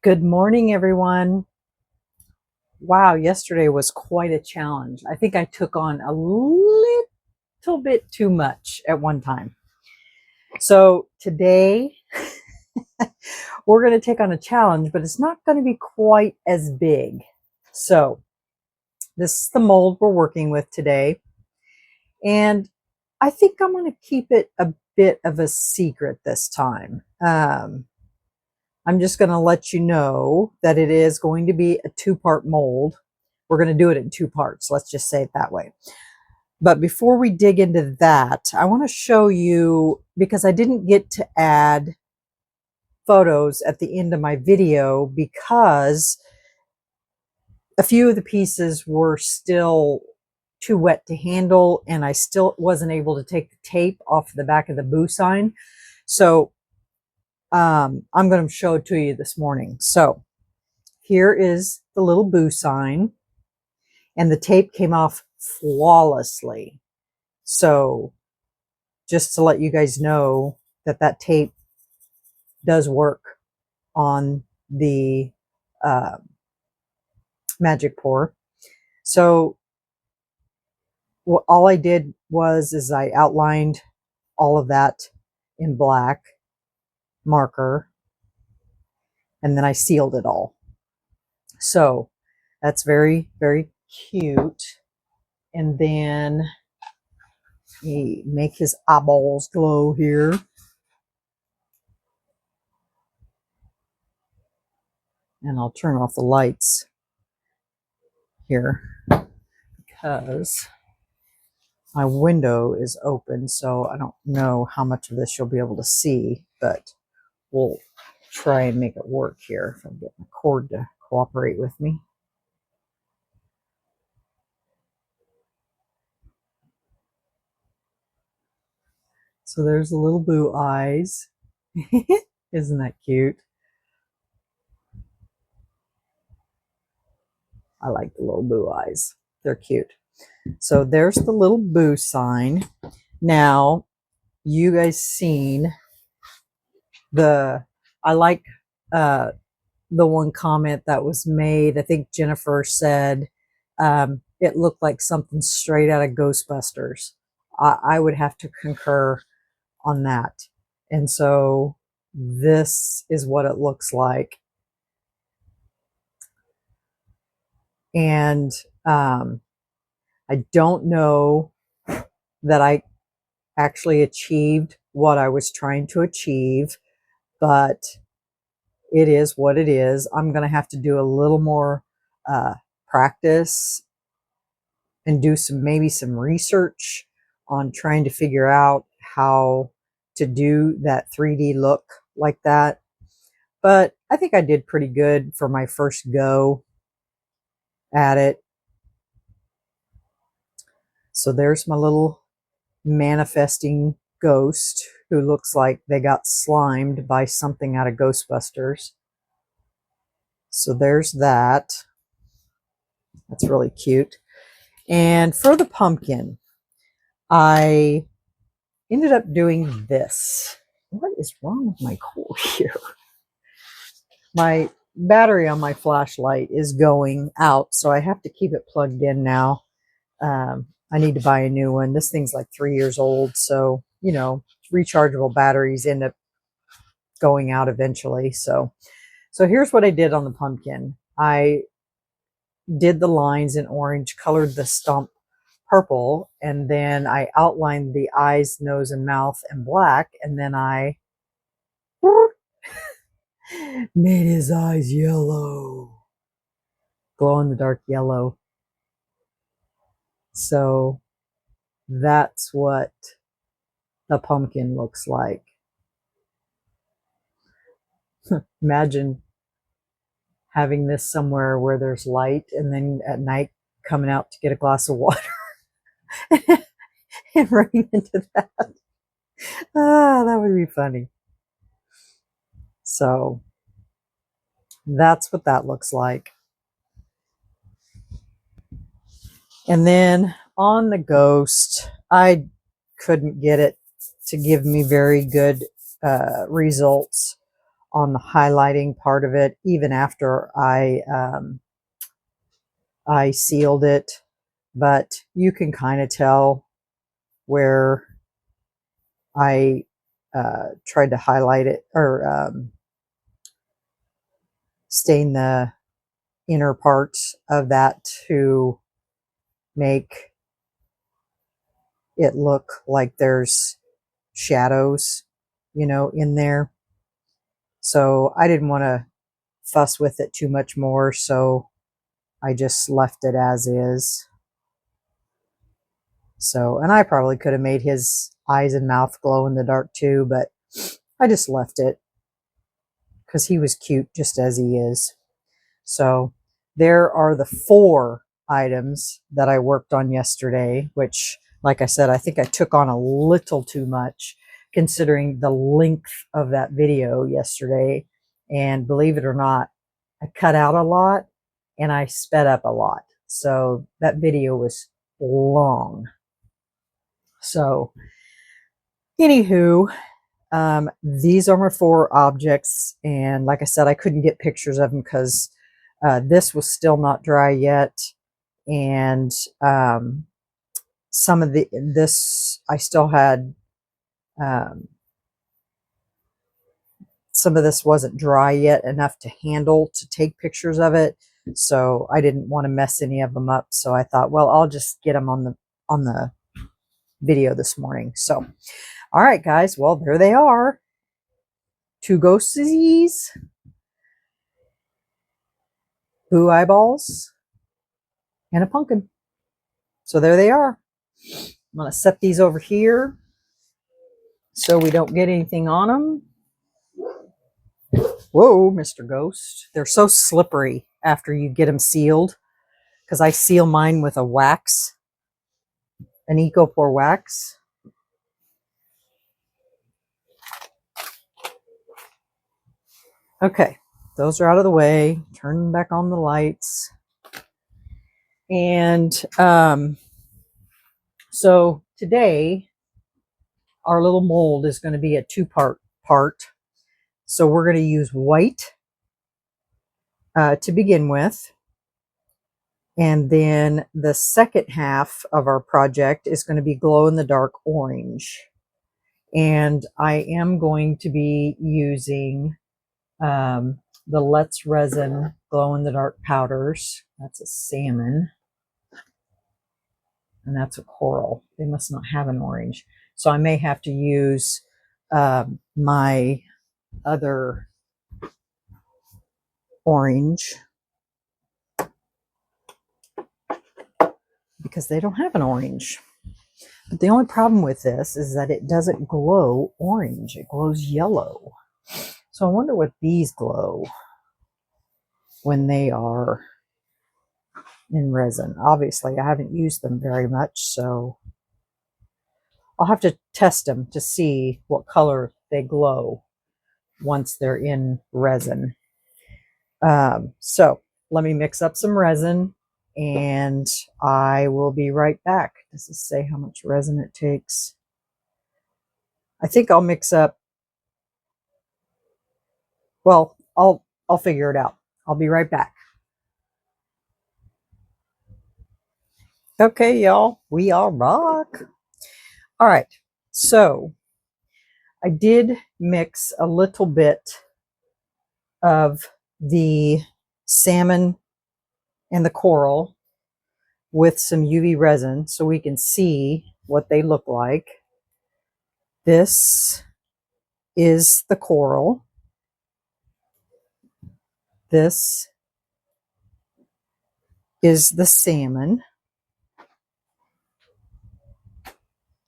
Good morning, everyone. Wow, yesterday was quite a challenge. I think I took on a little bit too much at one time. So today we're going to take on a challenge, but it's not going to be quite as big. So this is the mold we're working with today. And I think I'm going to keep it a bit of a secret this time. I'm just going to let you know that it is going to be a two-part mold. We're going to do it in two parts. Let's just say it that way. But before we dig into that, I want to show you, because I didn't get to add photos at the end of my video because a few of the pieces were still too wet to handle, and I still wasn't able to take the tape off the back of the boo sign. So I'm going to show it to you this morning. So here is the little boo sign, and the tape came off flawlessly. So just to let you guys know that that tape does work on the magic pour. So all I did is I outlined all of that in black marker, and then I sealed it all. So that's very, very cute. And then he make his eyeballs glow here. And I'll turn off the lights here because my window is open, so I don't know how much of this you'll be able to see, but we'll try and make it work here if I get my cord to cooperate with me. So there's the little boo eyes. Isn't that cute? I like the little boo eyes. They're cute. So there's the little boo sign. Now, you guys seen I like the one comment that was made. I think Jennifer said it looked like something straight out of Ghostbusters. I would have to concur on that. And so this is what it looks like. And I don't know that I actually achieved what I was trying to achieve, but it is what it is. I'm going to have to do a little more practice and do maybe some research on trying to figure out how to do that 3D look like that. But I think I did pretty good for my first go at it. So there's my little manifesting ghost who looks like they got slimed by something out of Ghostbusters. So there's that. That's really cute. And for the pumpkin, I ended up doing this. What is wrong with my cord here? My battery on my flashlight is going out, so I have to keep it plugged in now. I need to buy a new one. This thing's like 3 years old, so, you know, rechargeable batteries end up going out eventually. So here's what I did on the pumpkin. I did the lines in orange, colored the stump purple, and then I outlined the eyes, nose, and mouth in black, and then I made his eyes yellow, glow in the dark yellow. So that's what the pumpkin looks like. Imagine having this somewhere where there's light, and then at night coming out to get a glass of water and running into that. That would be funny. So that's what that looks like. And then on the ghost, I couldn't get it to give me very good results on the highlighting part of it, even after I sealed it, but you can kind of tell where I tried to highlight it or stain the inner parts of that to make it look like there's shadows, you know, in there. So I didn't want to fuss with it too much more, so I just left it as is. So, and I probably could have made his eyes and mouth glow in the dark too, but I just left it because he was cute just as he is. So there are the 4 items that I worked on yesterday, which, like I said, I think I took on a little too much considering the length of that video yesterday. And believe it or not, I cut out a lot and I sped up a lot. So that video was long. So anywho, these are my 4 objects. And like I said, I couldn't get pictures of them because this was still not dry yet. And some of this, I still had, some of this wasn't dry yet enough to handle to take pictures of it. So I didn't want to mess any of them up. So I thought, well, I'll just get them on the video this morning. So, all right, guys, well, there they are. 2 ghosties, boo eyeballs, and a pumpkin. So there they are. I'm going to set these over here so we don't get anything on them. Whoa, Mr. Ghost. They're so slippery after you get them sealed, because I seal mine with a wax, an Ecopore wax. Okay, those are out of the way. Turn back on the lights. And so today, our little mold is going to be a 2-part part. So we're going to use white to begin with. And then the second half of our project is going to be glow-in-the-dark orange. And I am going to be using the Let's Resin glow-in-the-dark powders. That's a salmon. And that's a coral. They must not have an orange. So I may have to use my other orange because they don't have an orange. But the only problem with this is that it doesn't glow orange. It glows yellow. So I wonder what these glow when they are in resin. Obviously, I haven't used them very much, so I'll have to test them to see what color they glow once they're in resin. So let me mix up some resin and I will be right back. Does this say how much resin it takes? I think I'll mix up, well, I'll figure it out. I'll be right back. Okay, y'all, we are back. All right, so I did mix a little bit of the salmon and the coral with some UV resin so we can see what they look like. This is the coral. This is the salmon.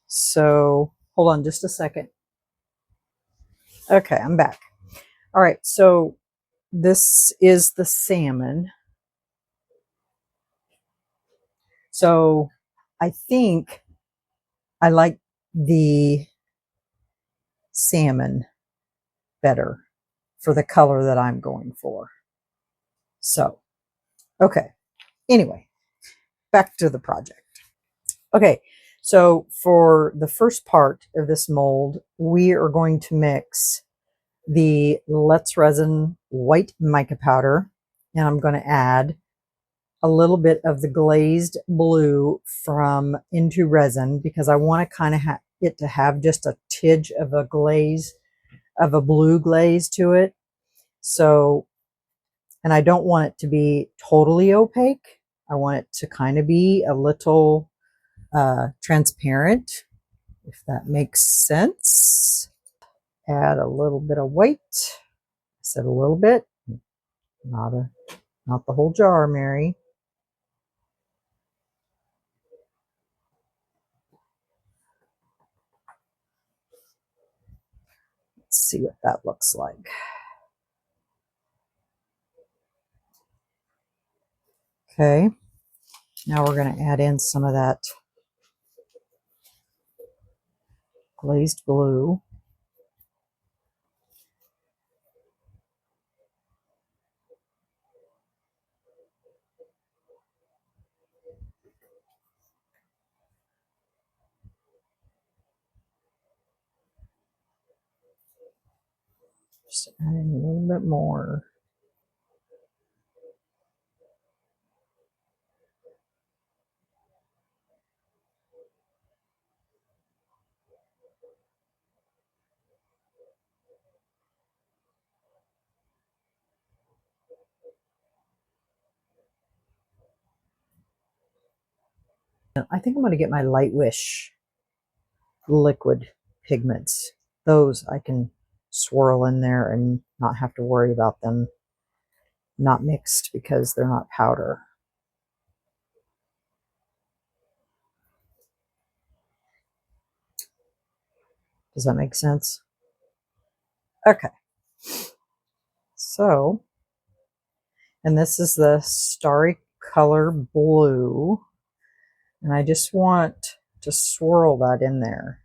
So hold on just a second. Okay, I'm back. All right, so this is the salmon. So I think I like the salmon better for the color that I'm going for. So, okay. Anyway, back to the project. Okay, so for the first part of this mold, we are going to mix the Let's Resin white mica powder, and I'm going to add a little bit of the glazed blue from Into Resin, because I want to kind of it to have just a tidge of a glaze, of a blue glaze to it. So, and I don't want it to be totally opaque. I want it to kind of be a little transparent, if that makes sense. Add a little bit of white. I said a little bit, not the whole jar, Mary. Let's see what that looks like. Okay, now we're going to add in some of that glazed blue. Just adding a little bit more. I think I'm going to get my Light Wish liquid pigments. Those I can swirl in there and not have to worry about them not mixed because they're not powder. Does that make sense? Okay. So, and this is the Starry Color Blue. And I just want to swirl that in there.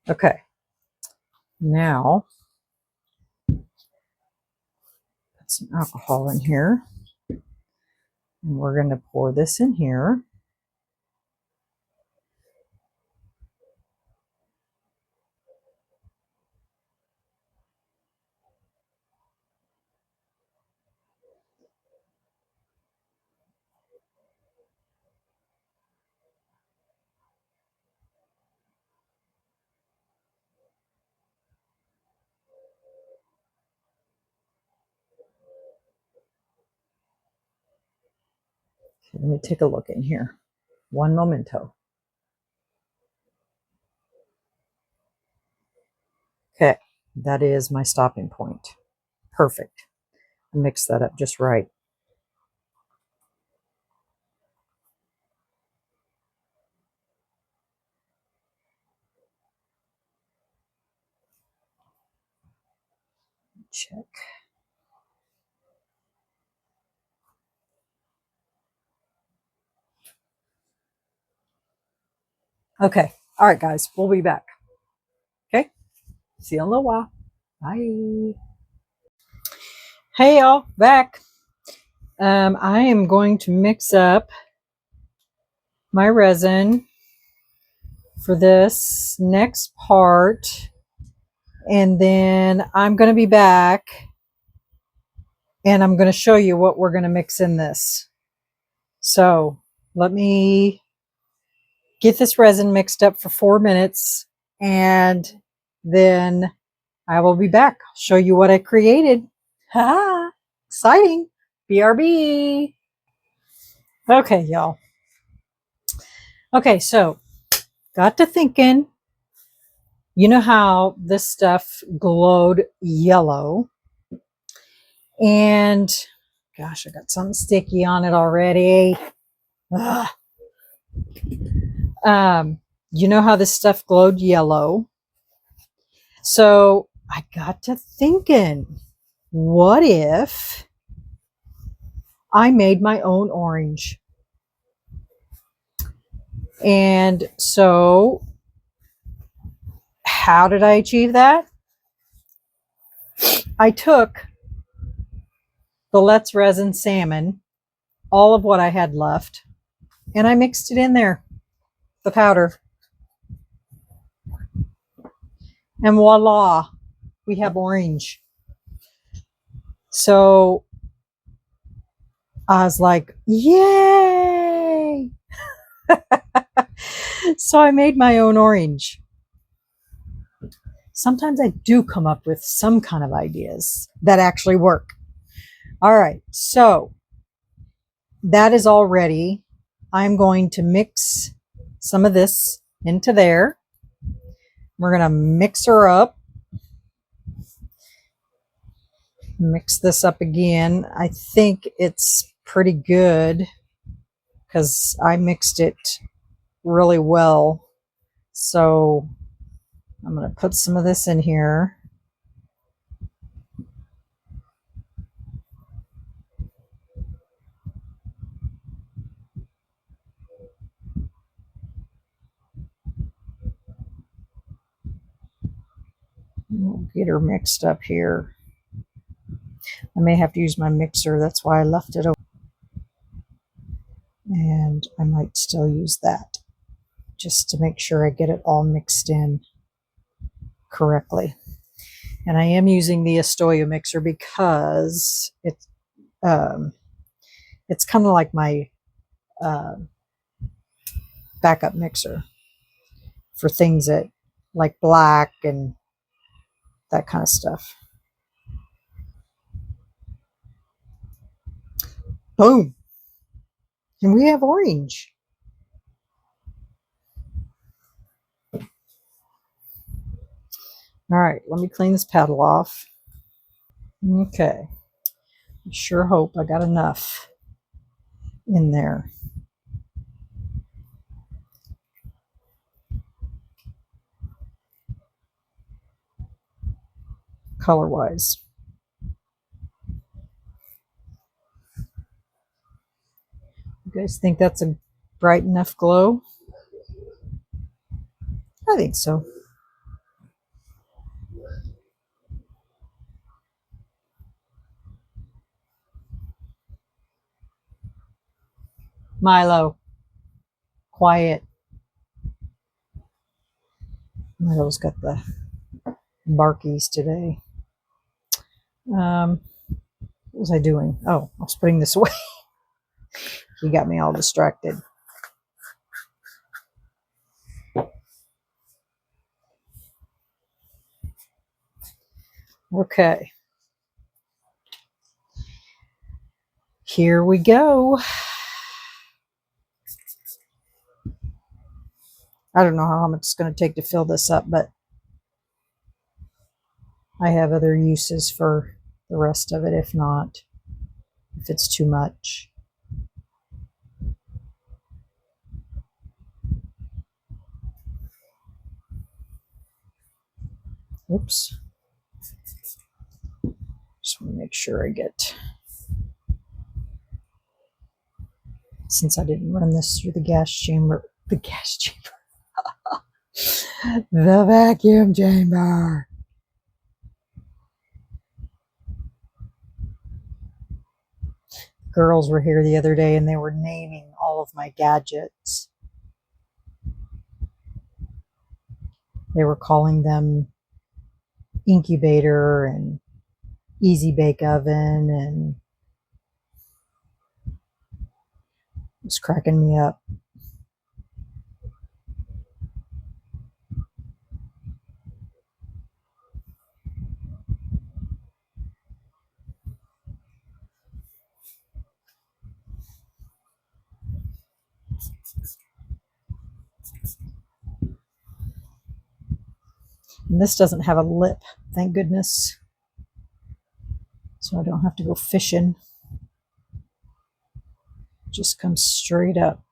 Okay. Now, put some alcohol in here. And we're going to pour this in here. Okay, let me take a look in here. One momento. Okay, that is my stopping point. Perfect. I mixed that up just right. Check. Okay. All right, guys. We'll be back. Okay. See you in a little while. Bye. Hey, y'all. Back. I am going to mix up my resin for this next part. And then I'm going to be back. And I'm going to show you what we're going to mix in this. So let me get this resin mixed up for 4 minutes, and then I will be back. Show you what I created. Ha! Exciting. BRB. Okay, y'all. Okay, so got to thinking, you know how this stuff glowed yellow? And gosh, I got something sticky on it already. Ugh. You know how this stuff glowed yellow? So I got to thinking, what if I made my own orange? And so how did I achieve that? I took the Let's Resin salmon, all of what I had left, and I mixed it in there, the powder. And voila, we have orange. So I was like, yay! So I made my own orange. Sometimes I do come up with some kind of ideas that actually work. All right, so that is all ready. I'm going to mix some of this into there. We're going to mix her up. Mix this up again. I think it's pretty good because I mixed it really well. So I'm going to put some of this in here. We'll get her mixed up here. I may have to use my mixer. That's why I left it open. And I might still use that just to make sure I get it all mixed in correctly. And I am using the Estoya mixer because it's kind of like my backup mixer for things that like black and that kind of stuff. Boom. And we have orange. All right, let me clean this paddle off. Okay. I sure hope I got enough in there. Color-wise. You guys think that's a bright enough glow? I think so. Milo, quiet. Milo's got the barkies today. What was I doing? Oh, I was putting this away. He got me all distracted. Okay. Here we go. I don't know how much it's going to take to fill this up, but I have other uses for the rest of it if not, if it's too much. Oops. Just want to make sure I get, since I didn't run this through the gas chamber, the vacuum chamber. Girls were here the other day and they were naming all of my gadgets. They were calling them incubator and easy bake oven, and it was cracking me up. And this doesn't have a lip, thank goodness. So I don't have to go fishing. It just comes straight up.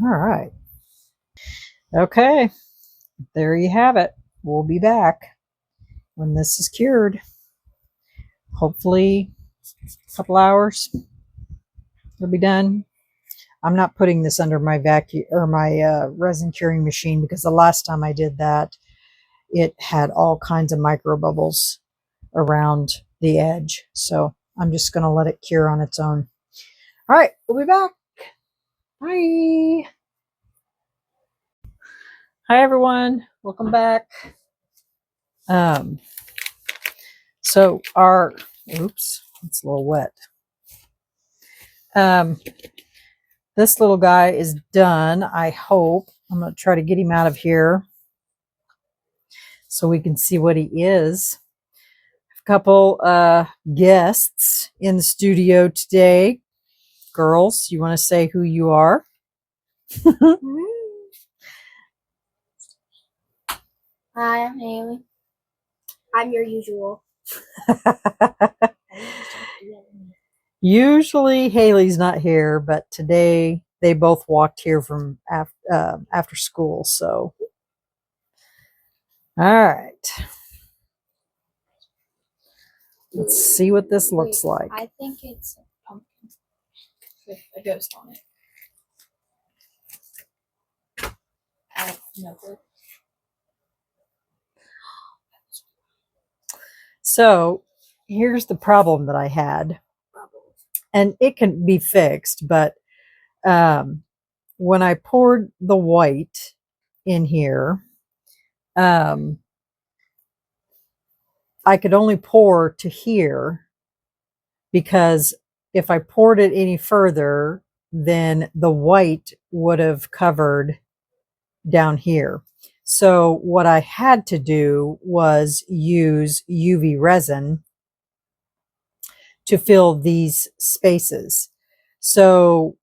All right. Okay, there you have it. We'll be back when this is cured. Hopefully a couple hours it'll be done. I'm not putting this under my vacuum or my resin curing machine, because the last time I did that, it had all kinds of micro bubbles around the edge. So I'm just going to let it cure on its own. All right, we'll be back. Bye. Hi, everyone. Welcome back. So our, oops, it's a little wet. This little guy is done, I hope. I'm going to try to get him out of here so we can see what he is. A couple guests in the studio today. Girls, you want to say who you are? Hi, I'm Haley. I'm your usual. Usually Haley's not here, but today they both walked here from after school. So, all right. Let's see what this looks like. I think it's a pumpkin with a ghost on it. I have no clue. So here's the problem that I had, and it can be fixed, but when I poured the white in here, I could only pour to here, because if I poured it any further, then the white would have covered down here. So what I had to do was use UV resin to fill these spaces. So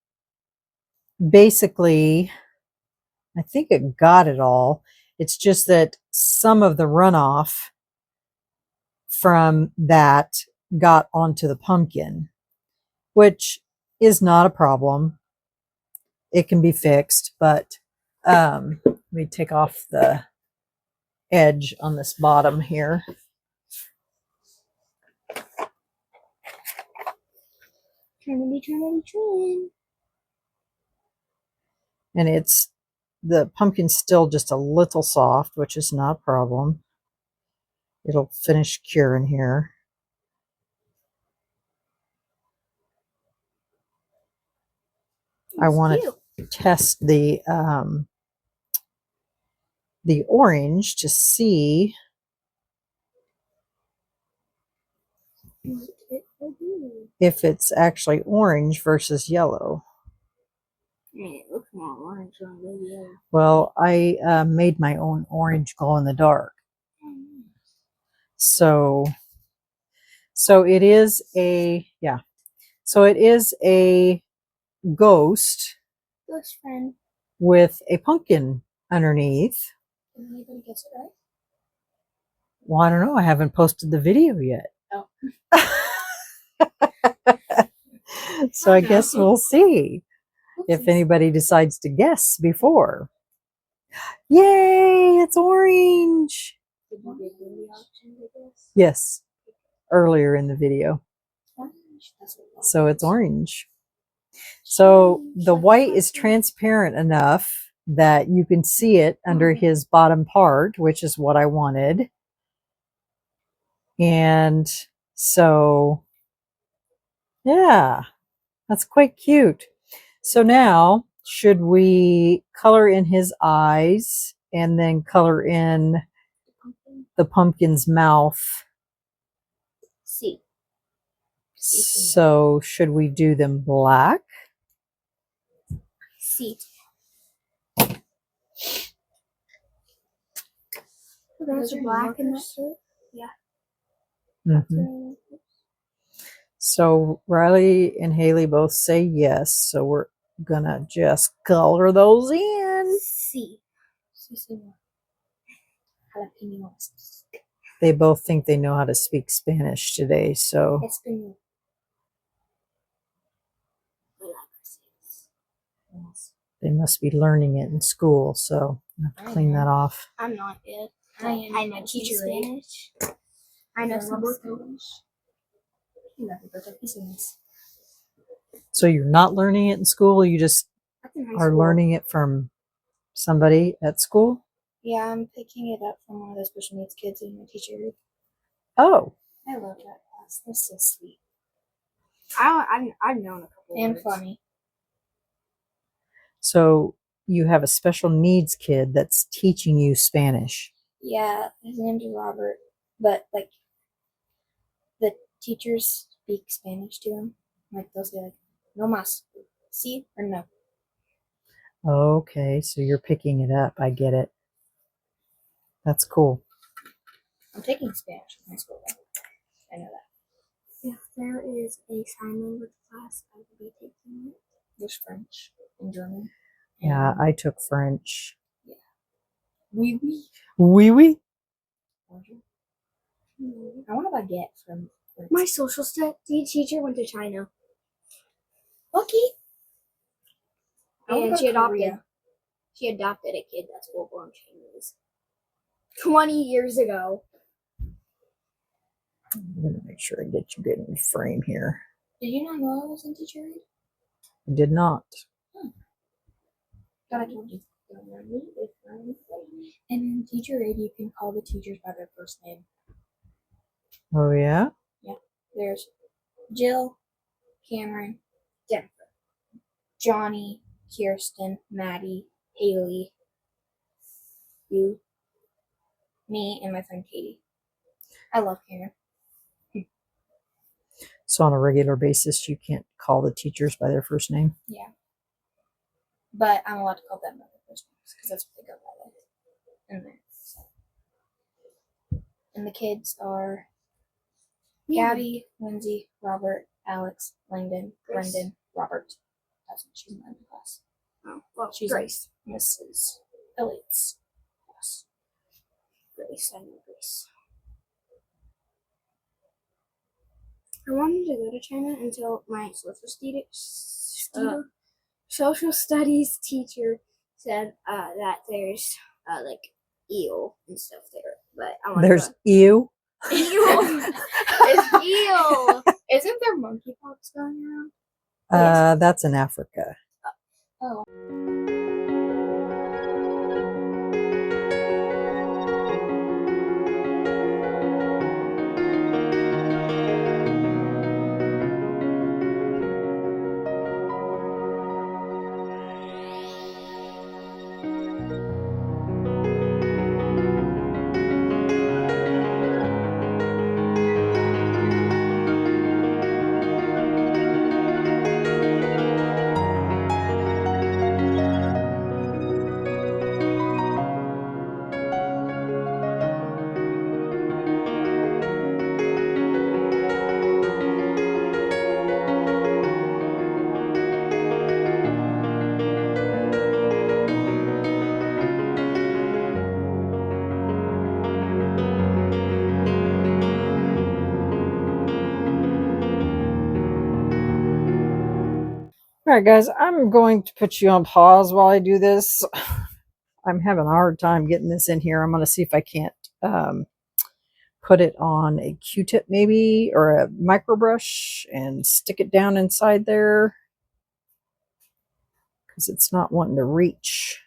basically, I think it got it all. It's just that some of the runoff from that got onto the pumpkin, which is not a problem. It can be fixed, but let me take off the edge on this bottom here. Trin. And it's, the pumpkin's still just a little soft, which is not a problem. It'll finish curing here. I want to test the orange to see if it's actually orange versus yellow. It looks more orange than yellow. Well, I made my own orange glow in the dark. So it is a, yeah. So it is a ghost friend with a pumpkin underneath. Can anybody guess it right? Well, I don't know. I haven't posted the video yet. Oh. So I guess we'll see if anybody decides to guess before. Yay, it's orange. Did you get the option to guess? Yes, earlier in the video. Orange. So it's orange. So the white is transparent enough that you can see it under his bottom part, which is what I wanted. And so, yeah, that's quite cute. So now, should we color in his eyes and then color in the pumpkin's mouth? See. So should we do them black? See. There's a black in that too. Yeah. Mm-hmm. So Riley and Haley both say yes. So we're gonna just color those in. See. They both think they know how to speak Spanish today, so they must be learning it in school. So I have to clean that off. I'm not yet. I am a teacher. Spanish. I know some Rubber schools. So you're not learning it in school, you just That's in high are school. learning it from somebody at school? Yeah, I'm picking it up from one of those special needs kids in my teacher. Oh, I love that class. They're so sweet. I've known a couple and words. Funny. so you have a special needs kid that's teaching you Spanish. Yeah, his name's Robert, but like the teachers speak Spanish to him. Like they'll say like, "No más," "sí" or "no." Okay, so you're picking it up. I get it. That's cool. I'm taking Spanish in high school. Though. I know that. If there is a sign language class, I will be taking it. There's French and German. Yeah, I took French. Yeah. Oui, oui. Oui, oui. I want to baguette from French. My social studies teacher went to China. Lucky. And she adopted a kid that's full-blown Chinese. 20 years ago. I'm going to make sure I get you good in the frame here. Did you not know I was in teacher aid? I did not. Thought I told you. And in teacher aid, you can call the teachers by their first name. Oh, yeah? Yeah. There's Jill, Cameron, Jennifer, Johnny, Kirsten, Maddie, Haley, you, me, and my friend Katie. I love Cameron. So on a regular basis, you can't call the teachers by their first name? Yeah. But I'm allowed to call them by their first names because that's what they go by in there. So. And the kids are Gabby, Lindsay, Robert, Alex, Langdon, Grace. Brendan, Robert. That's what she's in my class. Oh, well, She's Grace. Mrs. Elliott's class. Grace, I know Grace. I wanted to go to China until my social studies teacher said that there's like eel and stuff there. But I want There's to ew? eel. It's eel. Isn't there monkeypox going around? That's in Africa. Oh. All right, guys, I'm going to put you on pause while I do this. I'm having a hard time getting this in here. I'm going to see if I can't put it on a Q-tip maybe, or a micro brush, and stick it down inside there because it's not wanting to reach.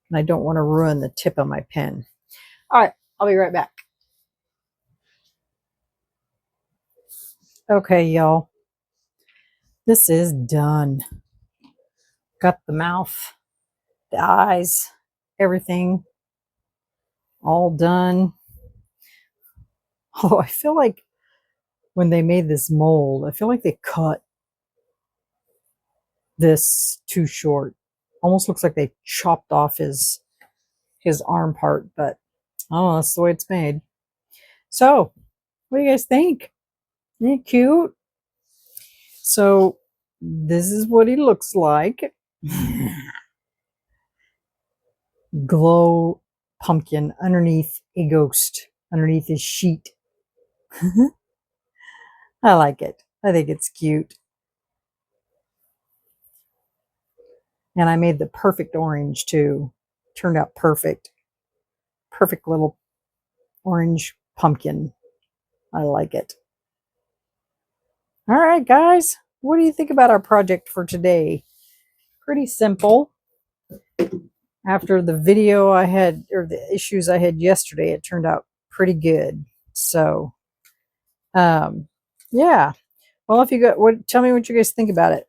And I don't want to ruin the tip of my pen. All right, I'll be right back. Okay, y'all. This is done. Got the mouth, the eyes, everything all done. Oh, I feel like when they made this mold, I feel like they cut this too short. Almost looks like they chopped off his arm part, but oh, that's the way it's made. So, what do you guys think? Isn't he cute? So, this is what he looks like. Glow pumpkin underneath a ghost, underneath his sheet. I like it. I think it's cute. And I made the perfect orange too. Turned out perfect. Perfect little orange pumpkin. I like it. All right, guys, what do you think about our project for today? Pretty simple. After the video I had, or the issues I had yesterday, it turned out pretty good. So, yeah. Well, if you got, tell me what you guys think about it.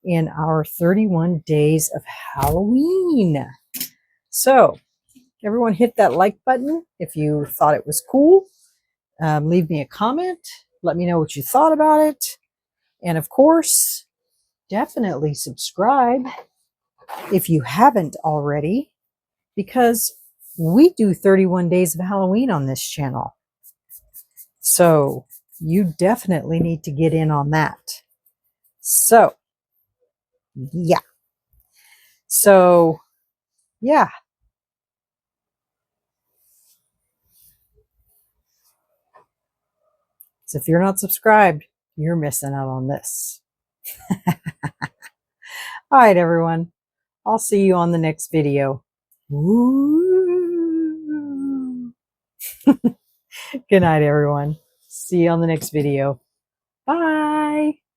In our 31 days of Halloween. So, everyone hit that like button if you thought it was cool. Leave me a comment. Let me know what you thought about it. And of course, definitely subscribe if you haven't already, because we do 31 days of Halloween on this channel. So you definitely need to get in on that. So, yeah. So, yeah. So if you're not subscribed, you're missing out on this. All right, everyone. I'll see you on the next video. Ooh. Good night, everyone. See you on the next video. Bye.